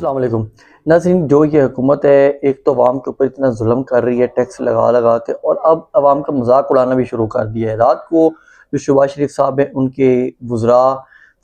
अस्सलाम वालेकुम नाज़रीन। जो ये हुकूमत है, एक तो अवाम के ऊपर इतना जुल्म कर रही है टैक्स लगा लगा के, और अब अवाम का मजाक उड़ाना भी शुरू कर दिया है। रात को जो शहबाज शरीफ साहब हैं, उनके वज़रा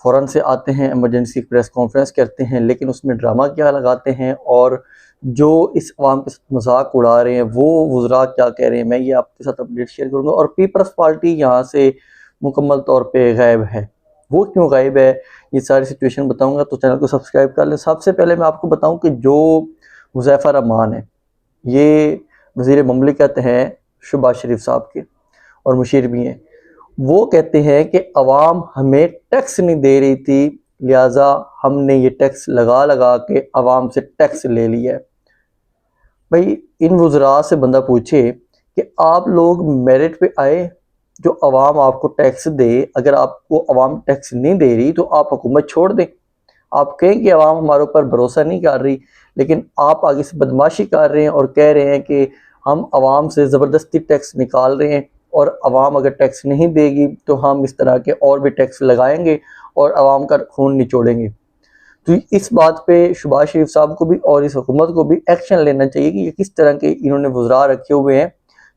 फ़ौरन से आते हैं, एमरजेंसी प्रेस कॉन्फ्रेंस करते हैं, लेकिन उसमें ड्रामा क्या लगाते हैं और जो इस अवाम के साथ मजाक उड़ा रहे हैं वो वज़रा क्या कह रहे हैं, मैं ये आपके साथ अपडेट शेयर करूँगा। और पीपल्स पार्टी यहाँ से मुकम्मल तौर पर गायब है। वो क्यों गायब है, ये सारी सिचुएशन बताऊंगा, तो चैनल को सब्सक्राइब कर लें। सबसे पहले मैं आपको बताऊं कि जो हुज़ैफ़ा रहमान है, ये वज़ीर ममलिकत हैं शहबाज शरीफ साहब के और मुशीर भी हैं। वो कहते हैं कि अवाम हमें टैक्स नहीं दे रही थी, लिहाजा हमने ये टैक्स लगा लगा के अवाम से टैक्स ले लिया है। भाई, इन वज़रा से बंदा पूछे कि आप लोग मेरिट पे आए, जो अवाम आपको टैक्स दे, अगर आपको अवाम टैक्स नहीं दे रही तो आप हुकूमत छोड़ दें। आप कहें कि अवाम हमारे ऊपर भरोसा नहीं कर रही, लेकिन आप आगे से बदमाशी कर रहे हैं और कह रहे हैं कि हम अवाम से ज़बरदस्ती टैक्स निकाल रहे हैं, और अवाम अगर टैक्स नहीं देगी तो हम इस तरह के और भी टैक्स लगाएंगे और अवाम का खून निचोड़ेंगे। तो इस बात पे शहबाज शरीफ साहब को भी और इस हुकूमत को भी एक्शन लेना चाहिए कि ये किस तरह के इन्होंने वज़रा रखे हुए हैं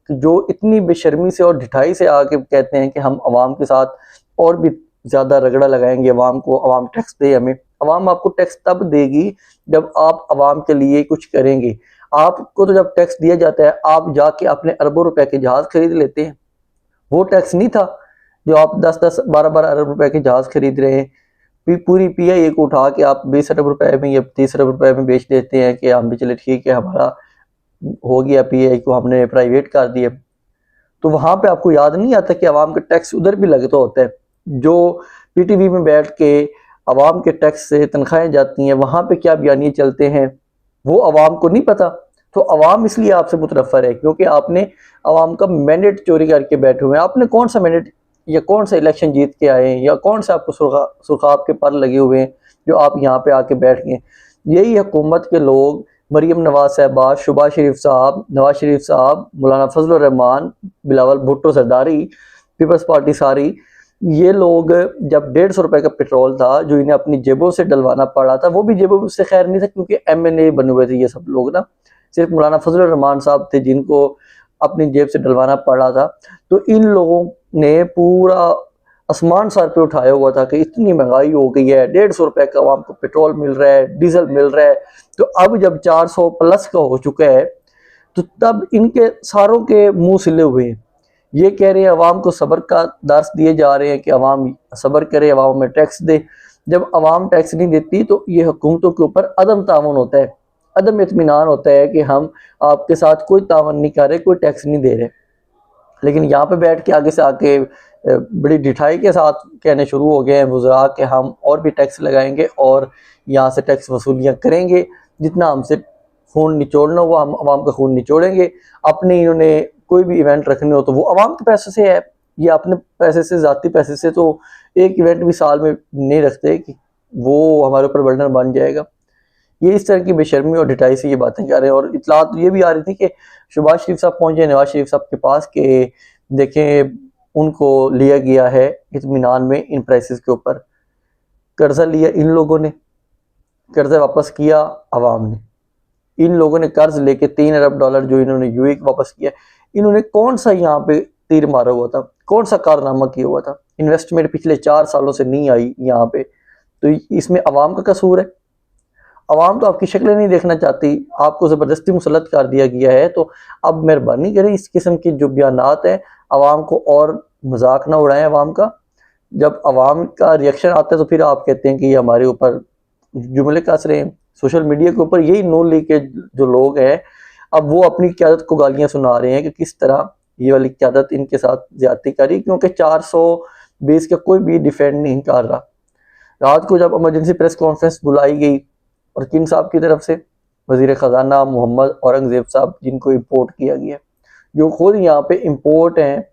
कि जो इतनी बेशर्मी से और ढिठाई से आके कहते हैं कि हम अवाम के साथ और भी ज़्यादा रगड़ा लगाएंगे अवाम को, अवाम टैक्स दे हमें। अवाम आपको टैक्स तब देगी जब आप अवाम के लिए कुछ करेंगे। आपको तो जब टैक्स दिया जाता है, आप जाके अपने अरबों रुपए के जहाज़ खरीद लेते हैं। वो टैक्स नहीं था जो आप 10-10, 12-12 अरब रुपए के जहाज़ खरीद रहे हैं। पूरी PIA को उठा के आप 20 अरब रुपए में या 30 अरब रुपए में बेच देते हैं कि हम भी चले ठीक है, हमारा हो गया, PIA को हमने प्राइवेट कर दिया। तो वहां पे आपको याद नहीं आता कि अवाम का टैक्स उधर भी लगता होता है। जो PTV में बैठ के अवाम के टैक्स से तनख्वाहें जाती हैं, वहां पे क्या बयानिए चलते हैं वो अवाम को नहीं पता। तो अवाम इसलिए आपसे मुतनफ़र है क्योंकि आपने अवाम का मैंडेट चोरी करके बैठे हुए हैं। आपने कौन सा मैंडेट या कौन सा इलेक्शन जीत के आए हैं, या कौन सा आपको सुरखाब के पर लगे हुए हैं जो आप यहाँ पे आके बैठ गए। यही हुकूमत के लोग, मरीम नवाज साहबा, शहबाज शरीफ साहब, नवाज शरीफ साहब, मौलाना फजल रहमान, बिलावल भुट्टो सरदारी, पीपल्स पार्टी सारी, ये लोग जब 150 रुपए का पेट्रोल था जो इन्हें अपनी जेबों से डलवाना पड़ा था, वो भी जेबों से खैर नहीं था क्योंकि MNA बने हुए थे ये सब लोग ना, सिर्फ मौलाना फजल रहमान साहब थे जिनको अपनी जेब से डलवाना पड़ा था। तो इन लोगों ने पूरा आसमान सर पे उठाया हुआ था कि इतनी महंगाई हो गई है, 150 रुपए का आवाम को पेट्रोल मिल रहा है, डीजल मिल रहा है। तो अब जब 400 प्लस का हो चुका है तो तब इनके सारों के मुंह सिले हुए हैं। ये कह रहे हैं अवाम को सब्र का दर्स दिए जा रहे हैं कि अवाम सब्र करे, अवाम में टैक्स दे। जब अवाम टैक्स नहीं देती तो ये हुकूमतों के ऊपर अदम तावन होता है, अदम इत्मीनान होता है कि हम आपके साथ कोई तावन नहीं कर रहे, कोई टैक्स नहीं दे रहे। लेकिन यहाँ पे बैठ के आगे से आके बड़ी ढिठाई के साथ कहने शुरू हो गए हैं वज़रा कि हम और भी टैक्स लगाएंगे और यहाँ से टैक्स वसूलियाँ करेंगे, जितना हमसे खून निचोड़ना हुआ हम अवाम का खून निचोड़ेंगे। अपने इन्होंने कोई भी इवेंट रखने हो तो वो अवाम के पैसे से है, ये अपने पैसे से, ज़ाती पैसे से तो एक इवेंट भी साल में नहीं रखते कि वो हमारे ऊपर बर्डन बन जाएगा। ये इस तरह की बेशर्मी और ढिठाई से ये बातें कर रहे हैं। और इतलात ये भी आ रही थी कि शहबाज शरीफ साहब पहुंचे नवाज शरीफ साहब के पास कि देखें उनको लिया गया है इत्मीनान में इन प्राइसेस के ऊपर। कर्जा लिया इन लोगों ने, कर्जा वापस किया अवाम ने। इन लोगों ने कर्ज लेके $3 अरब जो इन्होंने UAE को वापस किया, इन्होंने कौन सा यहाँ पे तीर मारा हुआ था, कौन सा कारनामा किया हुआ था। इन्वेस्टमेंट पिछले 4 सालों से नहीं आई यहाँ पे, तो इसमें अवाम का कसूर है। अवाम तो आपकी शक्लें नहीं देखना चाहती, आपको ज़बरदस्ती मुसल्लत कर दिया गया है। तो अब मेहरबानी करें इस किस्म की जो बयानात हैं अवाम को और मजाक ना उड़ाएं अवाम का। जब अवाम का रिएक्शन आता है तो फिर आप कहते हैं कि ये हमारे ऊपर जुमले कस रहे हैं। सोशल मीडिया के ऊपर यही नून लीग के जो लोग हैं, अब वो अपनी क़यादत को गालियाँ सुना रहे हैं कि किस तरह ये वाली क़यादत इनके साथ ज्यादती करी, क्योंकि 420 का कोई भी डिफेंड नहीं कर रहा। रात को जब इमरजेंसी प्रेस कॉन्फ्रेंस बुलाई गई और किन साहब की तरफ से, वजीर ख़जाना मोहम्मद औरंगज़ेब साहब, जिनको इम्पोर्ट किया गया, जो खुद यहाँ पे इम्पोर्ट हैं,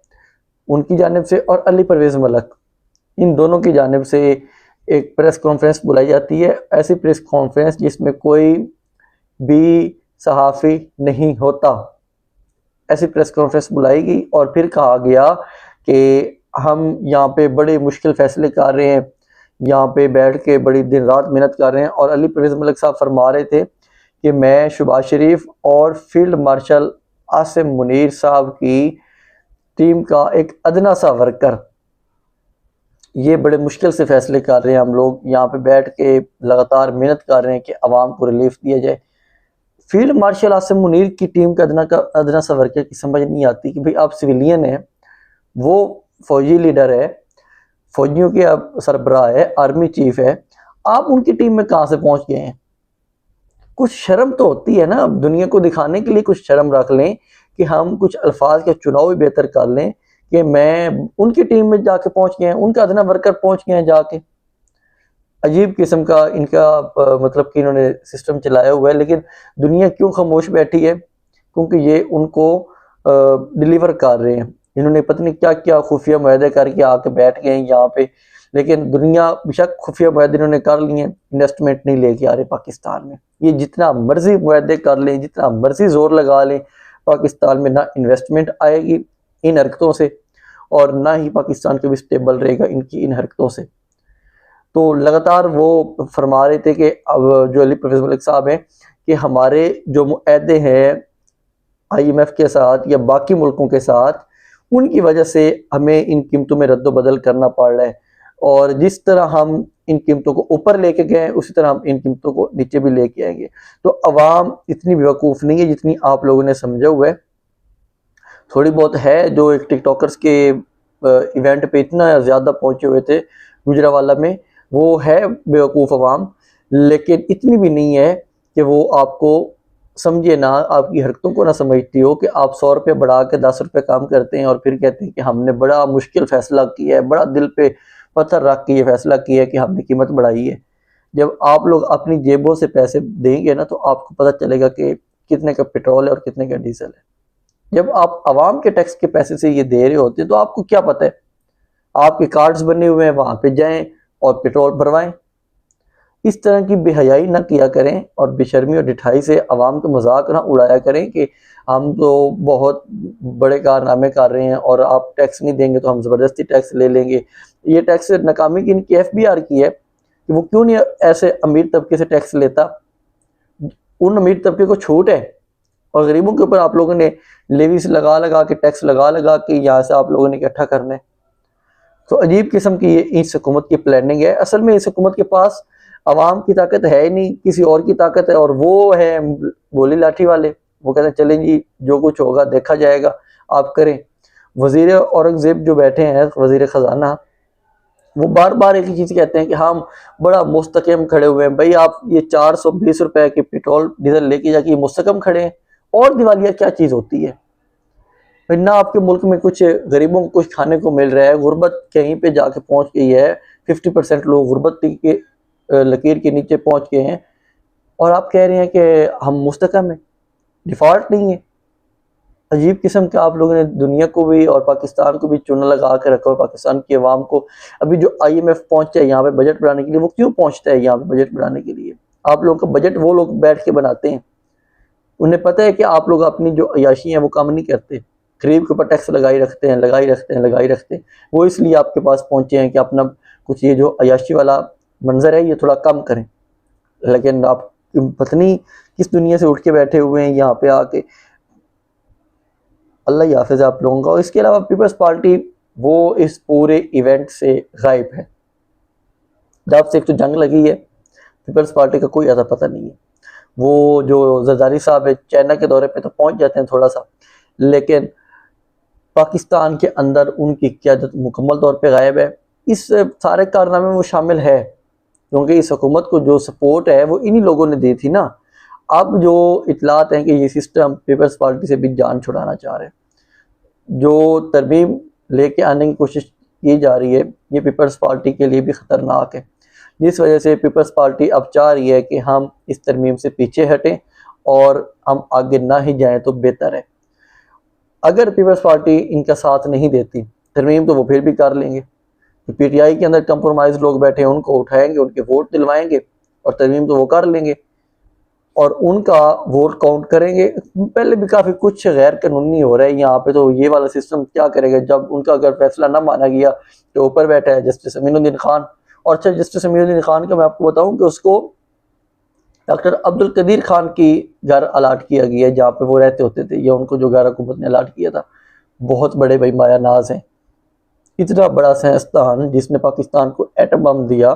उनकी जानिब से, और अली परवेज़ मलक, इन दोनों की जानिब से एक प्रेस कॉन्फ्रेंस बुलाई जाती है। ऐसी प्रेस कॉन्फ्रेंस जिसमें कोई भी सहाफ़ी नहीं होता, ऐसी प्रेस कॉन्फ्रेंस बुलाई गई और फिर कहा गया कि हम यहाँ पे बड़े मुश्किल फ़ैसले कर रहे हैं, यहाँ पे बैठ के बड़ी दिन रात मेहनत कर रहे हैं। और अली परवेज़ मलिक साहब फरमा रहे थे कि मैं शहबाज शरीफ और फील्ड मार्शल आसिम मुनीर साहब की टीम का एक अदना सा वर्कर, ये बड़े मुश्किल से फैसले कर रहे हैं। हम लोग यहाँ पे बैठ के लगातार मेहनत कर रहे हैं कि आवाम को रिलीफ दिया जाए। फील्ड मार्शल आसिम मुनीर की टीम का अदना सा वर्कर की समझ नहीं आती कि भाई आप सिविलियन हैं, वो फौजी लीडर है, फौजियों के अब सरबराह है, आर्मी चीफ है, आप उनकी टीम में कहाँ से पहुंच गए हैं? कुछ शर्म तो होती है ना, दुनिया को दिखाने के लिए कुछ शर्म रख लें कि हम कुछ अल्फाज के चुनाव भी बेहतर कर लें कि मैं उनकी टीम में जाके पहुंच गए हैं, उनका अदना वर्कर पहुंच गए हैं जाके। अजीब किस्म का इनका मतलब कि इन्होंने सिस्टम चलाया हुआ है। लेकिन दुनिया क्यों खामोश बैठी है? क्योंकि ये उनको डिलीवर कर रहे हैं। इन्होंने पता नहीं क्या क्या खुफिया मुआहदे करके आके बैठ गए हैं यहाँ पे। लेकिन दुनिया बेशक खुफिया मुआहदे इन्होंने कर लिए, इन्वेस्टमेंट नहीं लेके आ रहे पाकिस्तान में। ये जितना मर्जी मुआहदे कर लें, जितना मर्जी जोर लगा लें, पाकिस्तान में ना इन्वेस्टमेंट आएगी इन हरकतों से, और ना ही पाकिस्तान कभी स्टेबल रहेगा इनकी इन हरकतों से। तो लगातार वो फरमा रहे थे कि अब जो अली परवेज़ मलिक साहब हैं कि हमारे जो मुआहदे हैं IMF के साथ या बाकी मुल्कों के साथ, उनकी वजह से हमें इन कीमतों में रद्द-बदल करना पड़ रहा है। और जिस तरह हम इन कीमतों को ऊपर लेके गए उसी तरह हम इन कीमतों को नीचे भी लेके आएंगे। तो अवाम इतनी बेवकूफ़ नहीं है जितनी आप लोगों ने समझा हुआ है। थोड़ी बहुत है जो एक टिकटॉकर्स के इवेंट पे इतना ज़्यादा पहुंचे हुए थे गुजरावाला में, वो है बेवकूफ़ अवाम, लेकिन इतनी भी नहीं है कि वो आपको समझे ना, आपकी हरकतों को ना समझती हो कि आप 100 रुपये बढ़ा के 10 रुपये कम करते हैं और फिर कहते हैं कि हमने बड़ा मुश्किल फ़ैसला किया है, बड़ा दिल पे पत्थर रख के ये फ़ैसला किया है कि हमने कीमत बढ़ाई है। जब आप लोग अपनी जेबों से पैसे देंगे ना, तो आपको पता चलेगा कि कितने का पेट्रोल है और कितने का डीजल है। जब आप आवाम के टैक्स के पैसे से ये दे रहे होते हैं तो आपको क्या पता है? आपके कार्ड्स बने हुए हैं, वहाँ पे जाएं और पेट्रोल भरवाएं। इस तरह की बेहयाई ना किया करें और बेशर्मी और ढिठाई से आवाम का मजाक ना उड़ाया करें कि हम तो बहुत बड़े कारनामे कर रहे हैं और आप टैक्स नहीं देंगे तो हम ज़बरदस्ती टैक्स ले लेंगे। ये टैक्स नाकामी की इनकी FBR की है कि वो क्यों नहीं ऐसे अमीर तबके से टैक्स लेता। उन अमीर तबके को छूट है और गरीबों के ऊपर आप लोगों ने लेवीज लगा लगा के, टैक्स लगा लगा के यहाँ से आप लोगों ने इकट्ठा करना है। तो अजीब किस्म की ये इस हुकूमत की प्लानिंग है। असल में इस हुकूमत के पास अवाम की ताकत है ही नहीं, किसी और की ताकत है, और वो है गोली लाठी वाले। वो कहते हैं चलें जी, जो कुछ होगा देखा जाएगा, आप करें। वजीर औरंगजेब जो बैठे हैं, वजीर ख़जाना, वो बार बार एक ही चीज़ कहते हैं कि हम बड़ा मुस्तकम खड़े हुए हैं। भाई आप ये 420 रुपए के पेट्रोल डीजल लेके जाके मुस्तकम खड़े हैं। और दिवालिया क्या चीज़ होती है? ना आपके मुल्क में कुछ गरीबों को कुछ खाने को मिल रहा है, गुर्बत कहीं पे जाके पहुंच गई है। 50% लोग गुर्बत के लकीर के नीचे पहुंच गए हैं और आप कह रहे हैं कि हम मुस्तकम हैं, डिफ़ॉल्ट नहीं है। अजीब किस्म का आप लोगों ने दुनिया को भी और पाकिस्तान को भी चूना लगा के रखा। पाकिस्तान की आवाम को अभी जो IMF पहुंचा है यहाँ पे बजट बढ़ाने के लिए, वो क्यों पहुंचता है यहाँ पे बजट बढ़ाने के लिए? आप लोगों का बजट वो लोग बैठ के बनाते हैं। उन्हें पता है कि आप लोग अपनी जो अयाशी है वो कम नहीं करते, गरीब के ऊपर टैक्स लगाई रखते हैं, लगाई रखते हैं, लगाई रखते हैं। वो इसलिए आपके पास पहुंचे हैं कि अपना कुछ ये जो अयाशी वाला मंजर है ये थोड़ा कम करें। लेकिन आप पता नहीं किस दुनिया से उठ के बैठे हुए हैं यहाँ पे आके। अल्लाह ही हाफिज़ आप लोगों का। और इसके अलावा पीपल्स पार्टी वो इस पूरे इवेंट से गायब है। जब से एक तो जंग लगी है, पीपल्स पार्टी का कोई अता पता नहीं है। वो जो जरदारी साहब है, चाइना के दौरे पे तो पहुंच जाते हैं थोड़ा सा, लेकिन पाकिस्तान के अंदर उनकी क़यादत मुकम्मल तौर पे गायब है। इस सारे कारनामे में वो शामिल है क्योंकि इस हुकूमत को जो सपोर्ट है वो इन्हीं लोगों ने दी थी ना। अब जो इतलात हैं कि ये सिस्टम पीपल्स पार्टी से भी जान छुड़ाना चाह रहे हैं, जो तरमीम लेके आने की कोशिश की जा रही है, ये पीपल्स पार्टी के लिए भी ख़तरनाक है। जिस वजह से पीपल्स पार्टी अब चाह रही है कि हम इस तरमीम से पीछे हटें और हम आगे ना ही जाएं तो बेहतर है। अगर पीपल्स पार्टी इनका साथ नहीं देती, तरमीम तो वो फिर भी कर लेंगे। तो PTI के अंदर कंप्रोमाइज लोग बैठे हैं, उनको उठाएंगे, उनके वोट दिलवाएंगे और तरमीम तो वो कर लेंगे और उनका वोट काउंट करेंगे। पहले भी काफ़ी कुछ गैर कानूनी हो रहा है यहाँ पे, तो ये वाला सिस्टम क्या करेगा? जब उनका अगर फैसला ना माना गया, तो ऊपर बैठा है जस्टिस अमीनुद्दीन खान, और अच्छा, जस्टिस अमीरुद्दीन खान का मैं आपको बताऊं कि उसको डॉक्टर अब्दुल कदीर खान की घर अलाट किया गया है, जहाँ पे वो रहते होते थे, या उनको जो घर हुकूमत ने अलाट किया था। बहुत बड़े भाई माया नाज हैं। इतना बड़ा साइंसदान जिसने पाकिस्तान को एटम बम दिया,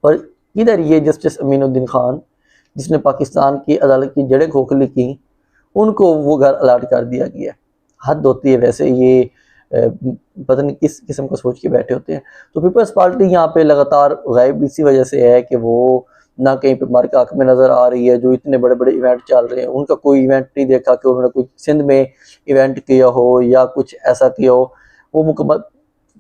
और इधर ये जस्टिस अमीनुद्दीन खान जिसने पाकिस्तान की अदालत की जड़ें खोखली की, उनको वो घर अलाट कर दिया गया। हद होती है वैसे, ये पता नहीं किस किस्म का सोच के बैठे होते हैं। तो पीपल्स पार्टी यहाँ पे लगातार गायब इसी वजह से है कि वो ना कहीं पे मार्का हक में नज़र आ रही है। जो इतने बड़े बड़े इवेंट चल रहे हैं, उनका कोई इवेंट नहीं देखा कि उन्होंने कुछ सिंध में इवेंट किया हो या कुछ ऐसा किया हो, वो मुकम्मल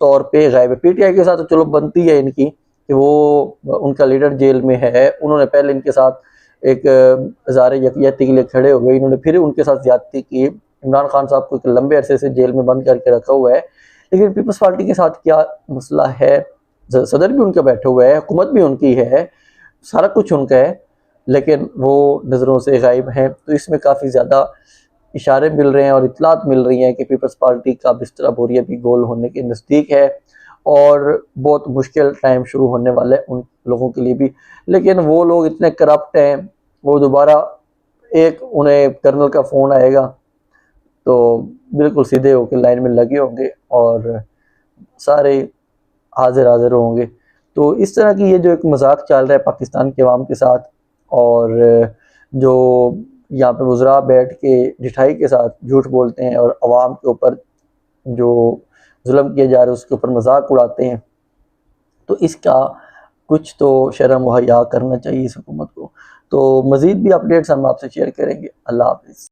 तौर पे गायब है। पीटीआई के साथ तो चलो बनती है इनकी कि वो उनका लीडर जेल में है, उन्होंने पहले इनके साथ एक हज़ारे यकजहती के लिए खड़े हो गए, इन्होंने फिर उनके साथ ज्यादती की। इमरान खान साहब को एक लंबे अरसे से जेल में बंद करके रखा हुआ है। लेकिन पीपल्स पार्टी के साथ क्या मसला है, सदर भी उनका बैठा हुआ है, हुकूमत भी उनकी है, सारा कुछ उनका है, लेकिन वो नज़रों से गायब हैं। तो इसमें काफ़ी ज़्यादा इशारे मिल रहे हैं और इतलात मिल रही हैं कि पीपल्स पार्टी का बिस्तरा बोरिया भी गोल होने के नज़दीक है, और बहुत मुश्किल टाइम शुरू होने वाला है उन लोगों के लिए भी। लेकिन वो लोग इतने करप्ट हैं, वो दोबारा एक उन्हें कर्नल का फ़ोन आएगा तो बिल्कुल सीधे होकर लाइन में लगे होंगे और सारे हाजिर हाजिर होंगे। तो इस तरह की ये जो एक मजाक चल रहा है पाकिस्तान के अवाम के साथ, और जो यहाँ पे वज़रा बैठ के ढिठाई के साथ झूठ बोलते हैं और अवाम के ऊपर जो जुल्म किया जा रहा है उसके ऊपर मजाक उड़ाते हैं, तो इसका कुछ तो शर्म व हया करना चाहिए इस हुकूमत को। तो मज़ीद भी अपडेट्स हम आपसे शेयर करेंगे। अल्लाह हाफ़िज़।